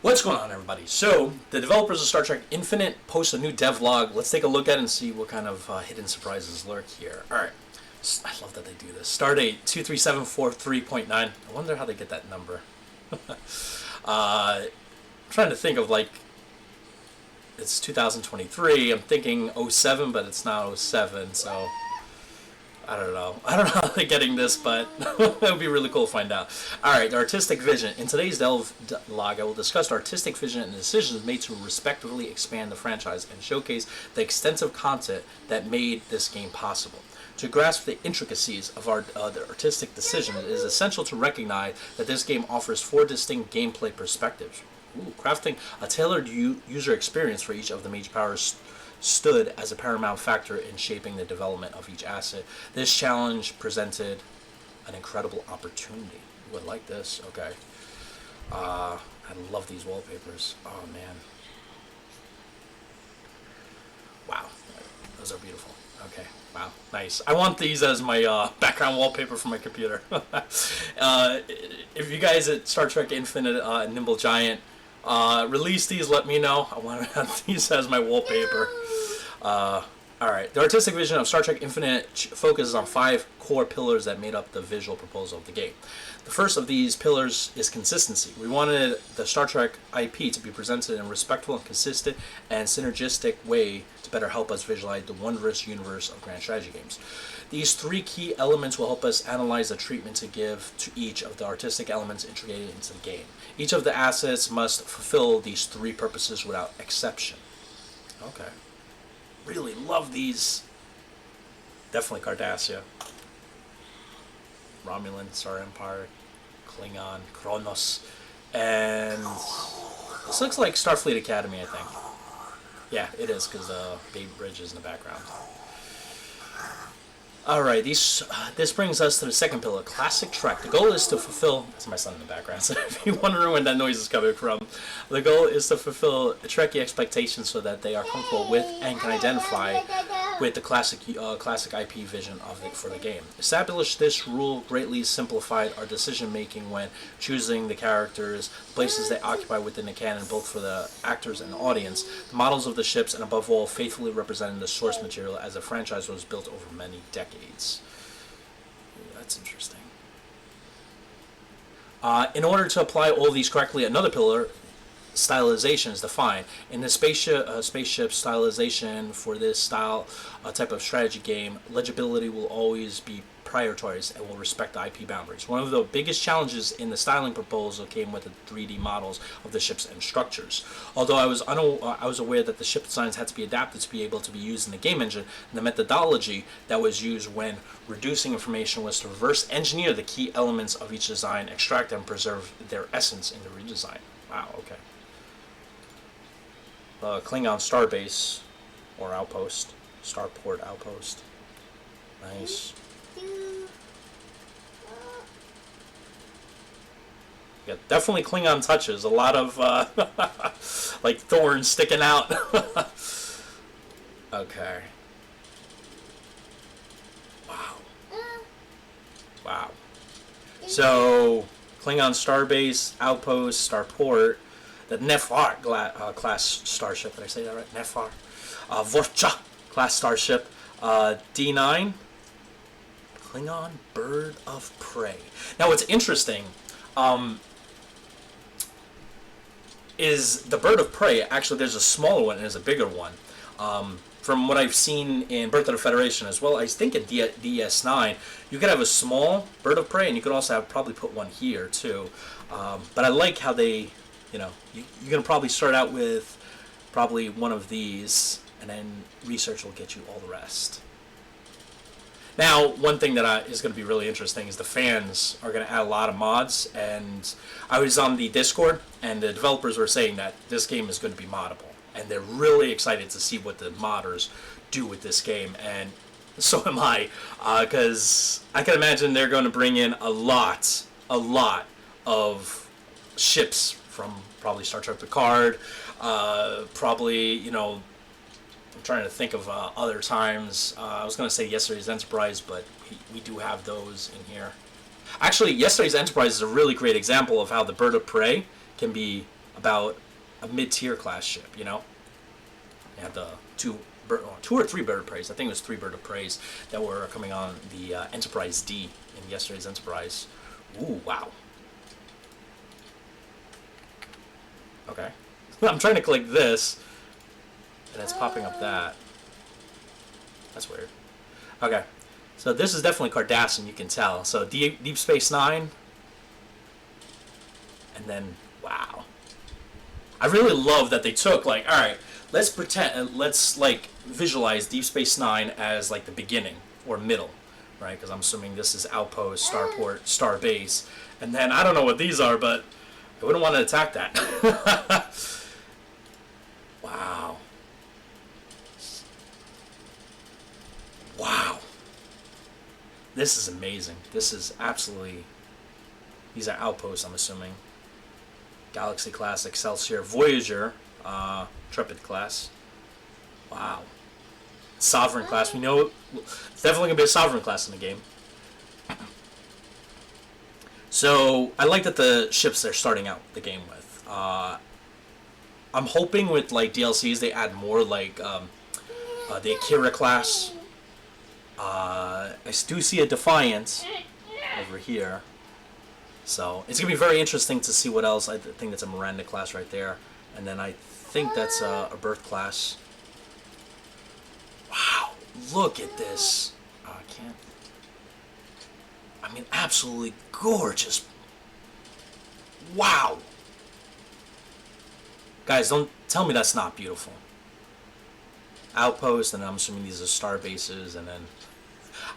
What's going on, everybody? So, the developers of Star Trek Infinite post a new devlog. Let's take a look at it and see what kind of hidden surprises lurk here. Alright, I love that they do this. Stardate 23743.9. I wonder how they get that number. I'm trying to think of, like, it's 2023. I'm thinking 07, but it's not 07, so I don't know. I don't know how they're getting this, but it would be really cool to find out. Alright, the artistic vision. In today's devlog, I will discuss the artistic vision and decisions made to respectively expand the franchise and showcase the extensive content that made this game possible. To grasp the intricacies of the artistic decision, it is essential to recognize that this game offers 4 distinct gameplay perspectives. Crafting a tailored user experience for each of the major powers stood as a paramount factor in shaping the development of each asset. This challenge presented an incredible opportunity. Ooh, I like this. Okay. I love these wallpapers. Oh, man. Wow. Those are beautiful. Okay. Wow. Nice. I want these as my background wallpaper for my computer. If you guys at Star Trek Infinite Nimble Giant release these, let me know. I want to have these as my wallpaper. Alright, the artistic vision of Star Trek Infinite focuses on 5 core pillars that made up the visual proposal of the game. The first of these pillars is consistency. We wanted the Star Trek IP to be presented in a respectful and consistent and synergistic way to better help us visualize the wondrous universe of grand strategy games. These 3 key elements will help us analyze the treatment to give to each of the artistic elements integrated into the game. Each of the assets must fulfill these 3 purposes without exception. Okay. Really love these. Definitely Cardassia. Romulan, Star Empire, Klingon, Kronos, and this looks like Starfleet Academy, I think. Yeah, it is, because Baby Bridge is in the background. Alright, this brings us to the second pillar, Classic Trek. The goal is to fulfill... That's my son in the background, so if you're wondering where that noise is coming from. The goal is to fulfill Trekkie expectations so that they are comfortable with and can identify with the classic IP vision of it for the game. Establish this rule greatly simplified our decision-making when choosing the characters, places they occupy within the canon, both for the actors and the audience, the models of the ships, and above all, faithfully representing the source material as the franchise was built over many decades. Ooh, that's interesting. In order to apply all these correctly, another pillar, stylization, is defined. In the spaceship stylization for this style type of strategy game, legibility will always be prioritized and will respect the IP boundaries. One of the biggest challenges in the styling proposal came with the 3D models of the ships and structures. Although I was aware that the ship designs had to be adapted to be able to be used in the game engine, and the methodology that was used when reducing information was to reverse engineer the key elements of each design, extract and preserve their essence in the redesign. Wow, okay. Klingon Starbase, or Outpost. Starport Outpost. Nice. Yeah, definitely Klingon touches. A lot of, like, thorns sticking out. Okay. Wow. Wow. So, Klingon Starbase, Outpost, Starport, the Nefar class starship. Did I say that right? Nefar. Vorcha class starship. D9. Klingon Bird of Prey. Now, what's interesting is the Bird of Prey. Actually, there's a smaller one and there's a bigger one. From what I've seen in Birth of the Federation as well, I think in DS9, you could have a small Bird of Prey, and you could also have probably put one here too. But I like how they, you know, you're gonna probably start out with probably one of these, and then research will get you all the rest. Now, one thing that is going to be really interesting is the fans are going to add a lot of mods, and I was on the Discord, and the developers were saying that this game is going to be moddable, and they're really excited to see what the modders do with this game, and so am I, because I can imagine they're going to bring in a lot of ships from probably Star Trek Picard, probably, you know, I'm trying to think of other times. I was going to say Yesterday's Enterprise, but we do have those in here. Actually, Yesterday's Enterprise is a really great example of how the Bird of Prey can be about a mid-tier class ship, you know? You have the two or three bird of praise. I think it was three bird of praise that were coming on the Enterprise D in yesterday's Enterprise. Ooh, wow. Okay. I'm trying to click this, and it's popping up that. That's weird. Okay. So this is definitely Cardassian, you can tell. So Deep Space Nine. And then, wow. I really love that they took, like, alright, let's pretend, let's, like, visualize Deep Space Nine as, like, the beginning, or middle, right? Because I'm assuming this is Outpost, Starport, Starbase. And then, I don't know what these are, but I wouldn't want to attack that. Wow. Wow. This is amazing. This is absolutely... These are Outposts, I'm assuming. Galaxy class, Excelsior, Voyager, Trepid class. Wow. Sovereign class. We know it's definitely going to be a Sovereign class in the game. So, I like that the ships they're starting out the game with. I'm hoping with, like, DLCs they add more, like, the Akira class. I do see a Defiant over here. So, it's going to be very interesting to see what else. I think that's a Miranda class right there. And then I think that's a Birth class. Wow, look at this. Oh, I can't. I mean, absolutely gorgeous. Wow. Guys, don't tell me that's not beautiful. Outpost, and I'm assuming these are star bases, and then...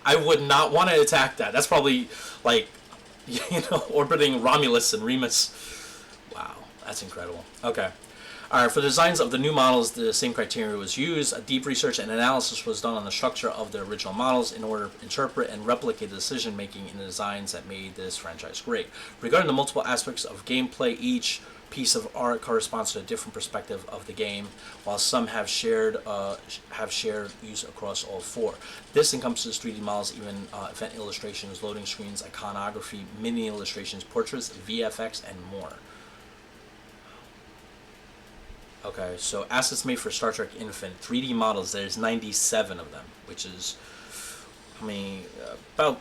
I would not want to attack that. That's probably, like... You know, orbiting Romulus and Remus. Wow, that's incredible. Okay. Alright, for the designs of the new models, the same criteria was used. A deep research and analysis was done on the structure of the original models in order to interpret and replicate the decision-making in the designs that made this franchise great. Regarding the multiple aspects of gameplay, each piece of art corresponds to a different perspective of the game, while some have shared use across all four. This encompasses 3D models, even event illustrations, loading screens, iconography, mini illustrations, portraits, VFX, and more. Okay, so assets made for Star Trek Infinite, 3D models, there's 97 of them, which is, I mean, about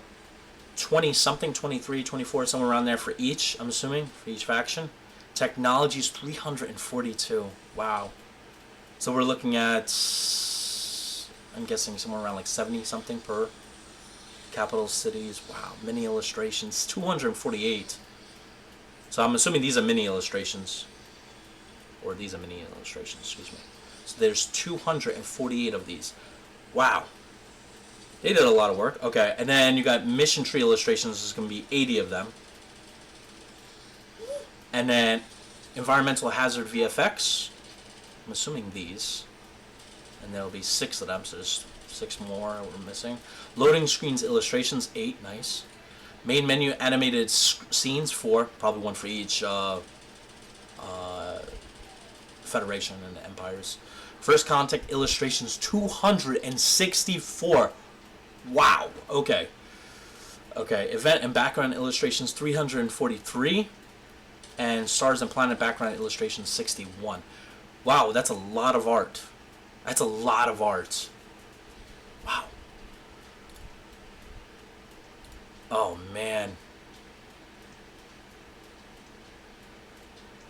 20-something, 23, 24, somewhere around there for each, I'm assuming, for each faction. Technology is 342. Wow. So we're looking at, I'm guessing somewhere around like 70-something per capital cities. Wow. Mini illustrations, 248. So I'm assuming these are mini illustrations. Or these are mini illustrations, excuse me. So there's 248 of these. Wow. They did a lot of work. Okay, and then you got mission tree illustrations. There's going to be 80 of them. And then environmental hazard VFX. I'm assuming these. And there'll be 6 of them, so there's 6 more we're missing. Loading screens illustrations, 8, nice. Main menu animated scenes, 4, probably one for each Federation and the Empires. First contact illustrations, 264. Wow, okay. Okay, event and background illustrations, 343. And stars and planet background illustrations, 61. Wow, that's a lot of art. That's a lot of art. Wow. Oh, man.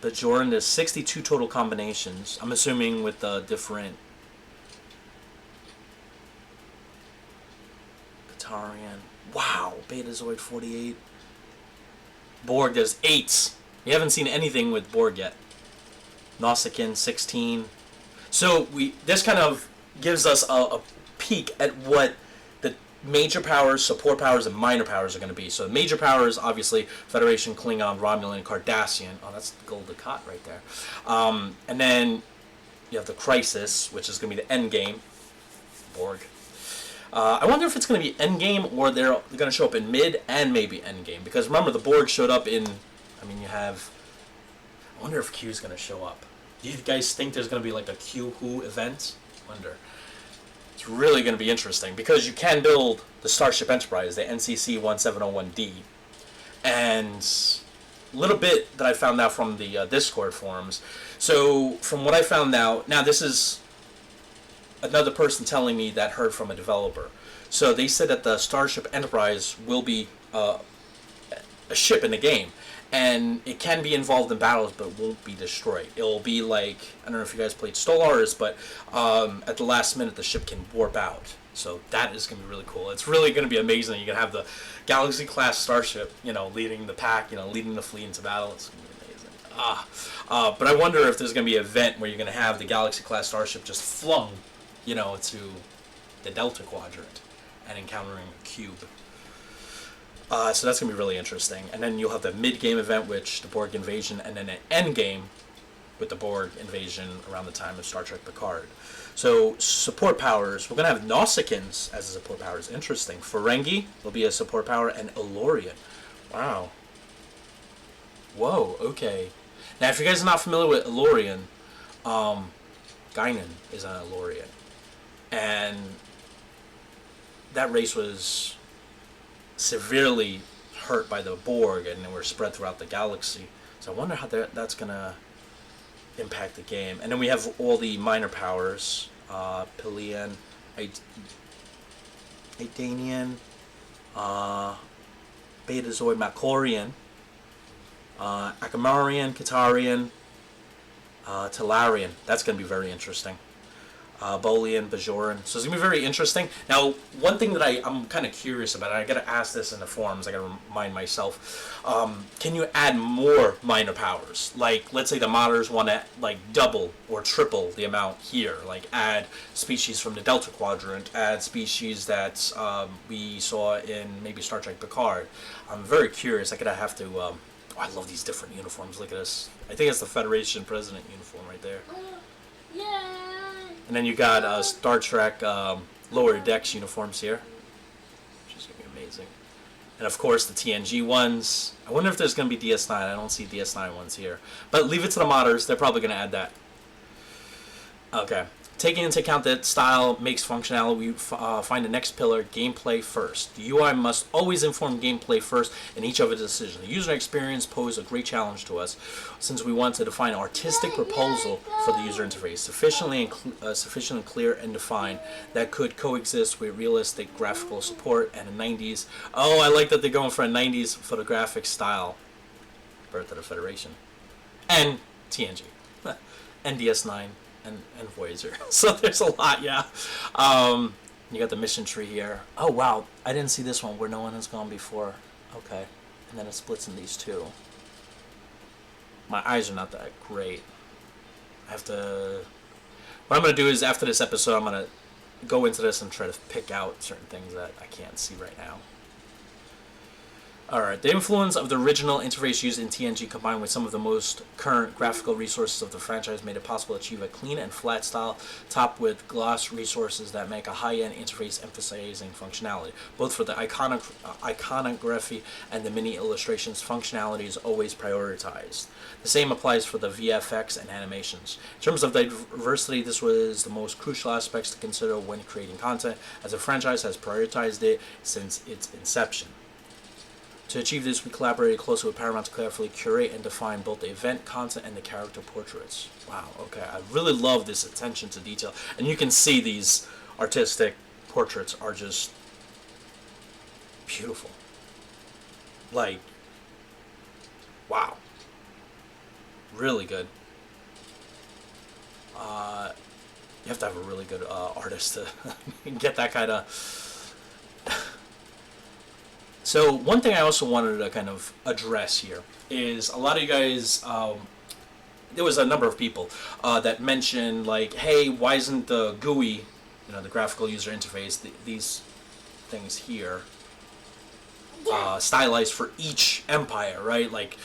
The Jordan, there's 62 total combinations. I'm assuming with the different... Katarian. Wow, Betazoid 48. Borg, there's 8. We haven't seen anything with Borg yet. Nausicaan, 16. So this kind of gives us a peek at what the major powers, support powers, and minor powers are going to be. So the major powers, obviously, Federation, Klingon, Romulan, Cardassian. Oh, that's Gul Dukat right there. And then you have the Crisis, which is going to be the end game. Borg. I wonder if it's going to be end game or they're going to show up in mid and maybe end game. Because remember, the Borg showed up in... I mean, you have... I wonder if Q's going to show up. Do you guys think there's going to be like a Q Who event? I wonder. It's really going to be interesting because you can build the Starship Enterprise, the NCC 1701D, and little bit that I found out from the Discord forums. So from what I found out, now this is another person telling me that heard from a developer. So they said that the Starship Enterprise will be a ship in the game, and it can be involved in battles, but won't be destroyed. It'll be like, I don't know if you guys played Stellaris, but at the last minute the ship can warp out. So that is going to be really cool. It's really going to be amazing. You're going to have the Galaxy-class starship, leading the pack, leading the fleet into battle. It's going to be amazing. But I wonder if there's going to be an event where you're going to have the Galaxy-class starship just flung, to the Delta Quadrant and encountering a cube. So that's going to be really interesting. And then you'll have the mid-game event, which the Borg invasion, and then an end game with the Borg invasion around the time of Star Trek Picard. So support powers, we're going to have Nausicaans as a support powers. Interesting. Ferengi will be a support power, and Elorian. Wow. Whoa, okay. Now, if you guys are not familiar with Elorian, Guinan is an Elorian. And that race was severely hurt by the Borg, and they were spread throughout the galaxy. So I wonder how that's going to impact the game. And then we have all the minor powers, Pelian, Aidanian, Betazoid Macorian, Akamarian, Katarian, Talarian. That's going to be very interesting. Bolian, Bajoran. So it's going to be very interesting. Now, one thing that I'm kind of curious about, and I got to ask this in the forums, I got to remind myself, can you add more minor powers? Like, let's say the modders want to, double or triple the amount here. Like, add species from the Delta Quadrant, add species that we saw in maybe Star Trek Picard. I'm very curious. I have to... I love these different uniforms. Look at this. I think it's the Federation President uniform right there. Yeah. And then you got Star Trek Lower Decks uniforms here, which is going to be amazing. And of course the TNG ones. I wonder if there's going to be DS9. I don't see DS9 ones here. But leave it to the modders. They're probably going to add that. Okay. Taking into account that style makes functionality, we find the next pillar, gameplay first. The UI must always inform gameplay first in each of its decisions. The user experience posed a great challenge to us since we want to define an artistic proposal for the user interface, sufficiently clear and defined that could coexist with realistic graphical support and a 90s. Oh, I like that they're going for a 90s photographic style. Birth of the Federation. And TNG. And DS9. And Voyager. So there's a lot, yeah. You got the mission tree here. Oh, wow. I didn't see this one where no one has gone before. Okay. And then it splits in these two. My eyes are not that great. I have to... What I'm going to do is, after this episode, I'm going to go into this and try to pick out certain things that I can't see right now. Alright, the influence of the original interface used in TNG combined with some of the most current graphical resources of the franchise made it possible to achieve a clean and flat style, topped with gloss resources that make a high-end interface emphasizing functionality. Both for the iconography and the mini illustrations, functionality is always prioritized. The same applies for the VFX and animations. In terms of diversity, this was the most crucial aspects to consider when creating content, as the franchise has prioritized it since its inception. To achieve this, we collaborated closely with Paramount to carefully curate and define both the event content and the character portraits. Wow, okay. I really love this attention to detail. And you can see these artistic portraits are just beautiful. Like, wow. Really good. You have to have a really good artist to get that kind of... So one thing I also wanted to kind of address here is a lot of you guys, there was a number of people that mentioned, like, hey, why isn't the GUI, the graphical user interface, these things here, stylized for each empire, right? Like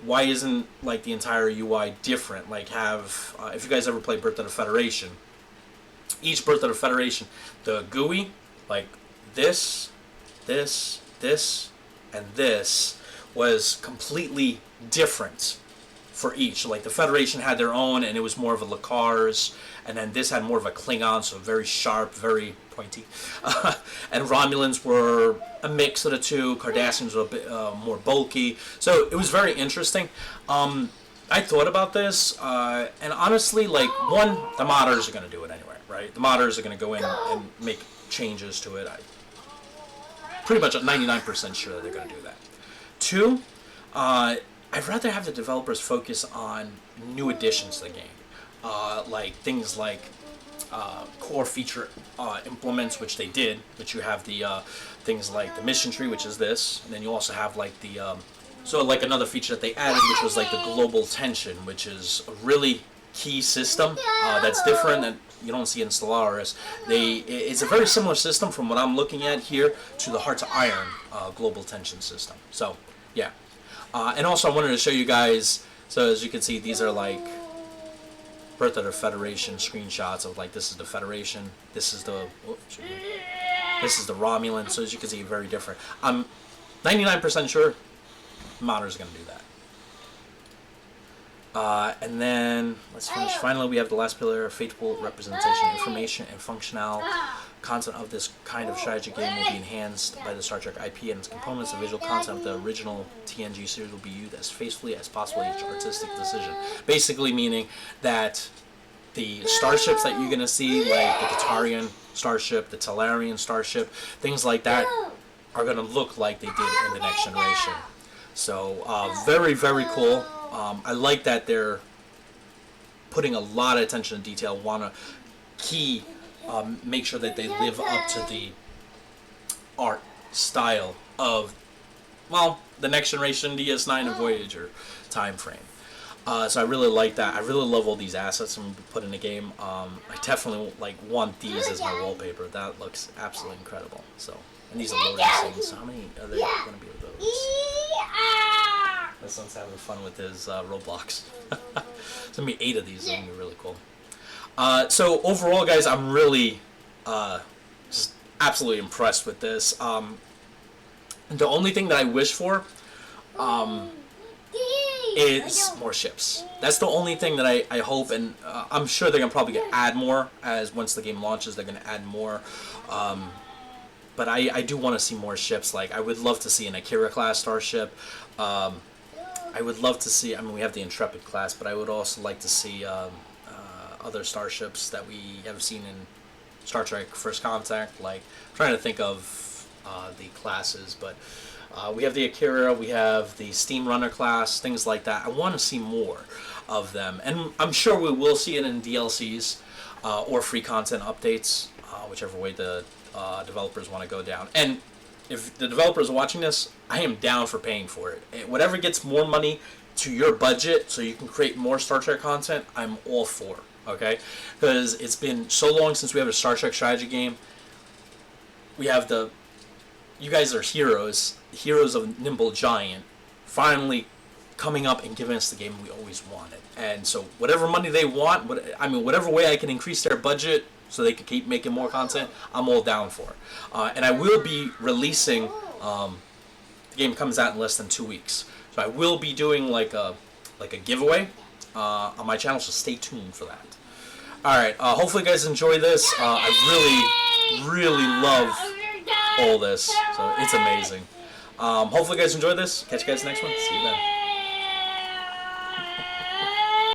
why isn't the entire UI different? Like have, if you guys ever played Birth of the Federation, each Birth of the Federation, the GUI, like this, and this was completely different for each. Like the Federation had their own, and it was more of a Lakars, and then this had more of a Klingon, so very sharp, very pointy. And Romulans were a mix of the two. Cardassians were a bit more bulky. So it was very interesting. I thought about this, and honestly, like, one, the modders are going to do it anyway, right? The modders are going to go in and make changes to it. I'm pretty much 99% sure that they're going to do that. Two, I'd rather have the developers focus on new additions to the game. Like things like core feature implements, which they did, which you have the things like the mission tree, which is this, and then you also have like the so like another feature that they added, which was like the global tension, which is a really key system that's different and you don't see in Stellaris. It's a very similar system from what I'm looking at here to the Hearts of Iron global tension system. So yeah, and also I wanted to show you guys. So as you can see, these are like Birth of the Federation screenshots of like, this is the Federation, this is the Romulan. So as you can see, very different. I'm 99% sure modders are going to do that. And then let's finish. Finally, we have the last pillar: faithful representation, information, and functional content of this kind of strategy game will be enhanced by the Star Trek IP and its components. The visual content of the original TNG series will be used as faithfully as possible each artistic decision. Basically meaning that the starships that you're going to see, like the Tatarian starship, the Talarian starship, things like that, are going to look like they did in the Next Generation. So very, very cool. I like that they're putting a lot of attention to detail, want to make sure that they live up to the art style of, well, the Next Generation, DS9, and Voyager time frame. So I really like that. I really love all these assets I'm put in the game. I definitely want these as my wallpaper. That looks absolutely incredible. So, and these are loading scenes. So how many are there going to be of those? This one's having fun with his Roblox. There's going to be 8 of these. It's going to be really cool. So overall, guys, I'm really just absolutely impressed with this. The only thing that I wish for is more ships. That's the only thing that I hope, and I'm sure they're going to probably add more as once the game launches. They're going to add more. But I do want to see more ships. Like, I would love to see an Akira class starship. I would love to see, I mean, we have the Intrepid class, but I would also like to see other starships that we have seen in Star Trek First Contact. Like, I'm trying to think of the classes, but we have the Akira, we have the Steam Runner class, things like that. I want to see more of them, and I'm sure we will see it in DLCs or free content updates, whichever way the developers want to go down. And if the developers are watching this, I am down for paying for it. Whatever gets more money to your budget so you can create more Star Trek content, I'm all for. Okay? Because it's been so long since we have a Star Trek strategy game. We have you guys are heroes of Nimble Giant, finally coming up and giving us the game we always wanted. And so whatever money they want, whatever way I can increase their budget so they can keep making more content, I'm all down for. And I will be releasing, the game comes out in less than 2 weeks, so I will be doing like a giveaway on my channel, so stay tuned for that. Alright, hopefully you guys enjoy this. I really love all this, so it's amazing. Hopefully you guys enjoy this. Catch you guys next one. See you then.